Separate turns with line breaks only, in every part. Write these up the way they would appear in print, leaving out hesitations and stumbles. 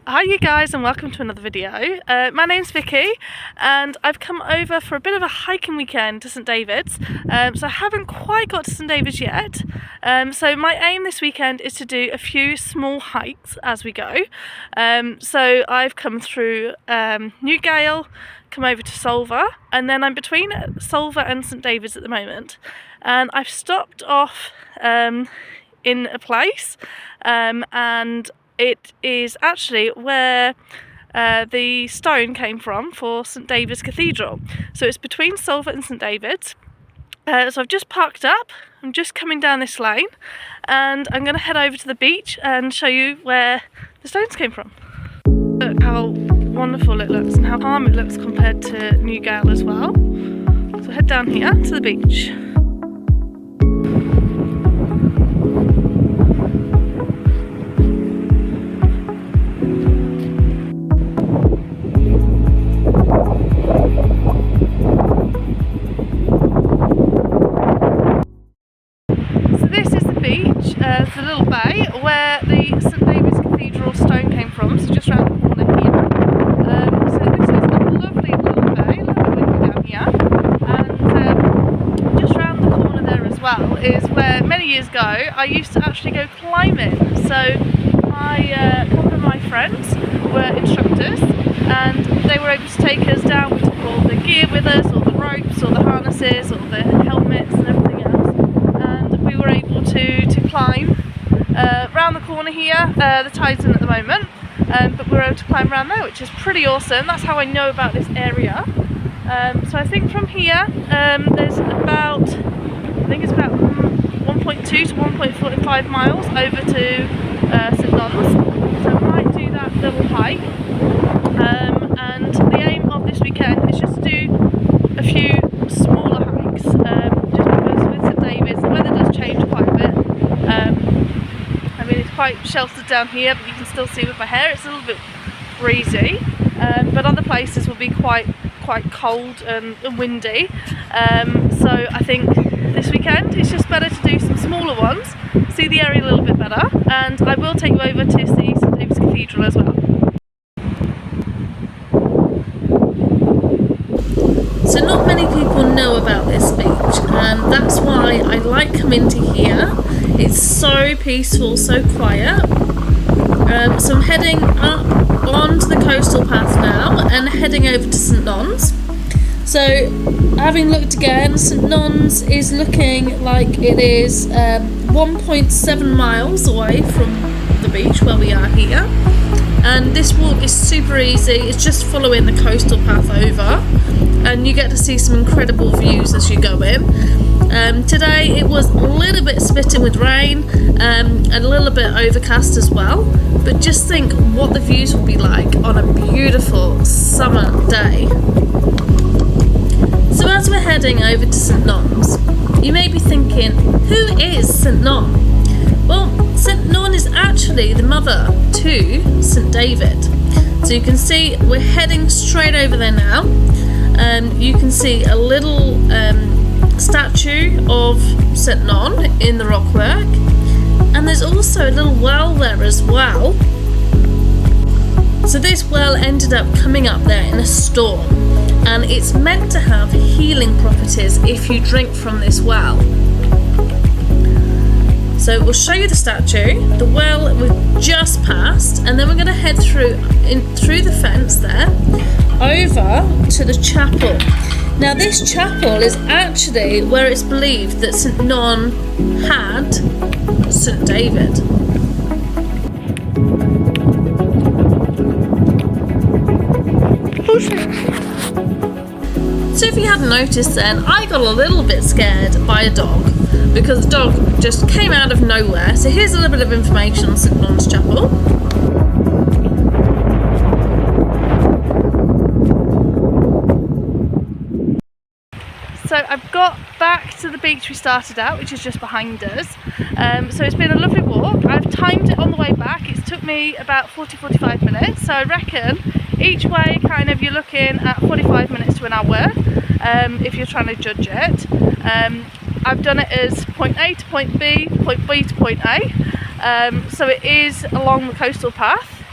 Hi you guys, and welcome to another video. My name's Vicky and I've come over for a bit of a hiking weekend to St Davids. So I haven't quite got to St Davids yet. So my aim this weekend is to do a few small hikes as we go. So I've come through Newgale, come over to Solva, and then I'm between Solva and St Davids at the moment. And I've stopped off in a place and it is actually where the stone came from for St Davids Cathedral. So it's between Solva and St Davids. So I've just parked up, I'm just coming down this lane and I'm going to head over to the beach and show you where the stones came from. Look how wonderful it looks and how calm it looks compared to Newgale as well. So head down here to the beach. It's a little bay where the St Davids Cathedral stone came from, so just round the corner here. So this is a lovely little bay, a little bit windy down here, and just round the corner there as well is where many years ago I used to actually go climbing. So a couple of my friends were instructors and they were able to take us down. We took all the gear with us, all the ropes, all the harnesses, all the helmets and everything else, and we were able to climb round the corner here. The tide's in at the moment, but we're able to climb around there, which is pretty awesome. That's how I know about this area. So I think from here there's about, I think it's about 1.2 to 1.45 miles over to St Nons. So I might do that little hike, and the aim of this weekend is just to do a few smaller hikes, just because with St Davids the weather does change quite a bit. I mean, it's quite sheltered down here, but you can still see with my hair it's a little bit breezy, but other places will be quite cold and windy. So I think this weekend it's just better to do some smaller ones, see the area a little bit better, and I will take you over to see St Davids Cathedral as well. So not many people know about this beach, and that's why I like coming to here. It's so peaceful, so quiet. So I'm heading up onto the coastal path now and heading over to St Nons. So having looked again, St Nons is looking like it is 1.7 miles away from the beach where we are here. And this walk is super easy, it's just following the coastal path over, and you get to see some incredible views as you go in. Today it was a little bit spitting with rain, and a little bit overcast as well, but just think what the views will be like on a beautiful summer day. So as we're heading over to St Nons, you may be thinking, who is St Non? Well, St Non is actually the mother to St David. So you can see we're heading straight over there now. You can see a little statue of St Non in the rockwork, and there's also a little well there as well. So this well ended up coming up there in a storm, and it's meant to have healing properties if you drink from this well. So we'll show you the statue, the well we've just passed, and then we're going to head through the fence there over to the chapel. Now this chapel is actually where it's believed that St Non had St David. So if you hadn't noticed then, I got a little bit scared by a dog, because the dog just came out of nowhere. So here's a little bit of information on St Non's Chapel. So I've got back to the beach we started at, which is just behind us. So it's been a lovely walk. I've timed it on the way back. It's took me about 40-45 minutes. So I reckon each way kind of you're looking at 45 minutes to an hour if you're trying to judge it. I've done it as point A to point B to point A. So it is along the coastal path.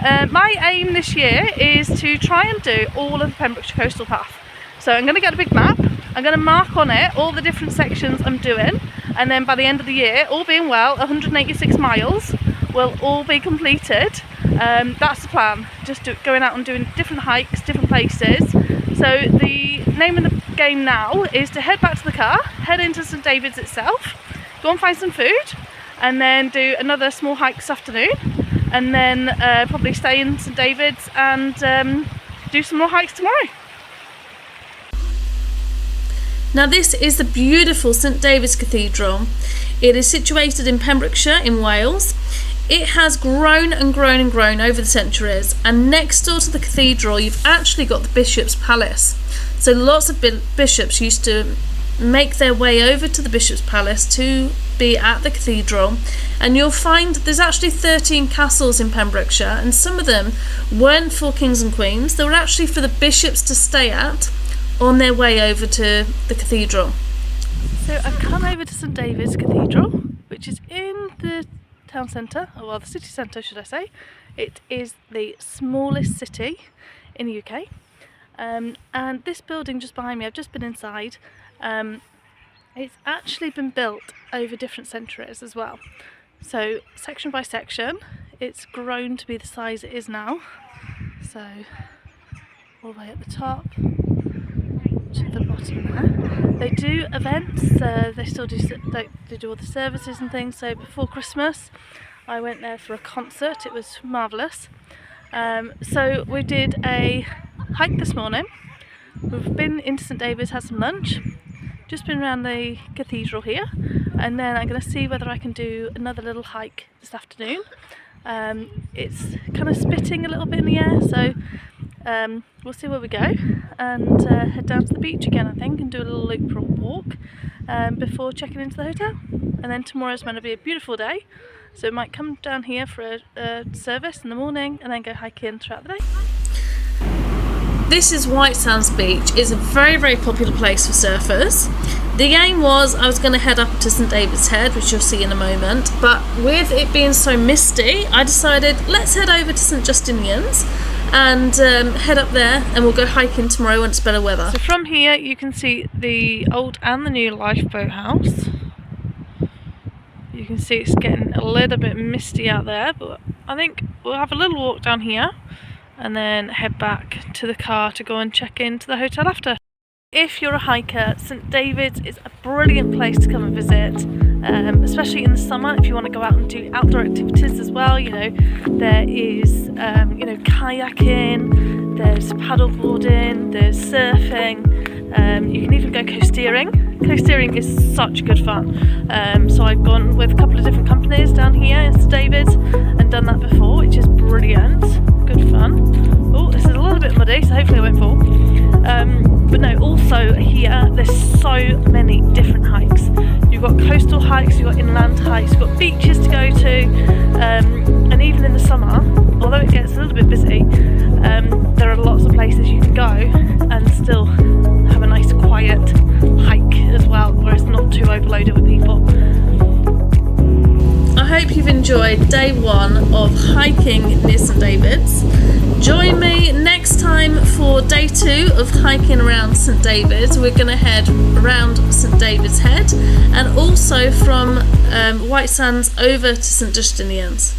My aim this year is to try and do all of the Pembrokeshire Coastal Path. So I'm going to get a big map, I'm going to mark on it all the different sections I'm doing, and then by the end of the year, all being well, 186 miles will all be completed. That's the plan, just going out and doing different hikes, different places. So the name of the game now is to head back to the car, head into St Davids itself, go and find some food, and then do another small hike this afternoon, and then probably stay in St Davids and do some more hikes tomorrow.
Now this is the beautiful St Davids Cathedral. It is situated in Pembrokeshire in Wales. It has grown and grown and grown over the centuries, and next door to the cathedral you've actually got the Bishop's Palace. So lots of bishops used to make their way over to the Bishop's Palace to be at the cathedral, and you'll find there's actually 13 castles in Pembrokeshire, and some of them weren't for kings and queens, they were actually for the bishops to stay at on their way over to the cathedral.
So I've come over to St Davids Cathedral, which is in the town centre, or well, the city centre should I say. It is the smallest city in the UK, and this building just behind me, I've just been inside. It's actually been built over different centuries as well. So section by section, it's grown to be the size it is now. So all the way at the top to the bottom there. They do events, they still do, they do all the services and things. So before Christmas I went there for a concert, it was marvellous. So we did a hike this morning, we've been into St Davids, had some lunch, just been around the cathedral here, and then I'm going to see whether I can do another little hike this afternoon. It's kind of spitting a little bit in the air, so we'll see where we go, and head down to the beach again I think, and do a little loop walk before checking into the hotel. And then tomorrow's going to be a beautiful day, so we might come down here for a service in the morning and then go hiking throughout the day.
This is Whitesands Beach. It's a very, very popular place for surfers. The aim was I was going to head up to St David's Head, which you'll see in a moment, but with it being so misty, I decided let's head over to St Justinians and head up there, and we'll go hiking tomorrow when it's better weather.
So from here you can see the old and the new lifeboat house. You can see it's getting a little bit misty out there, but I think we'll have a little walk down here and then head back to the car to go and check into the hotel after. If you're a hiker, St Davids is a brilliant place to come and visit, especially in the summer if you want to go out and do outdoor activities as well. You know, there is kayaking, there's paddleboarding, there's surfing, you can even go coasteering. Coasteering is such good fun. So I've gone with a couple of different companies down here in St Davids and done that before, which is brilliant, good fun. Oh, this is a little bit muddy, so hopefully I won't fall. But no, also here there's so many different hikes. You've got coastal hikes, you've got inland hikes, you've got beaches to go to, and even in the summer, although it gets a little bit busy, there are lots of places you can go and still have a nice quiet hike as well, where it's not too overloaded with people.
I hope you've enjoyed day one of hiking near St Davids. Join me next time for day 2 of hiking around St Davids. We're going to head around St Davids Head and also from Whitesands over to St Justinians.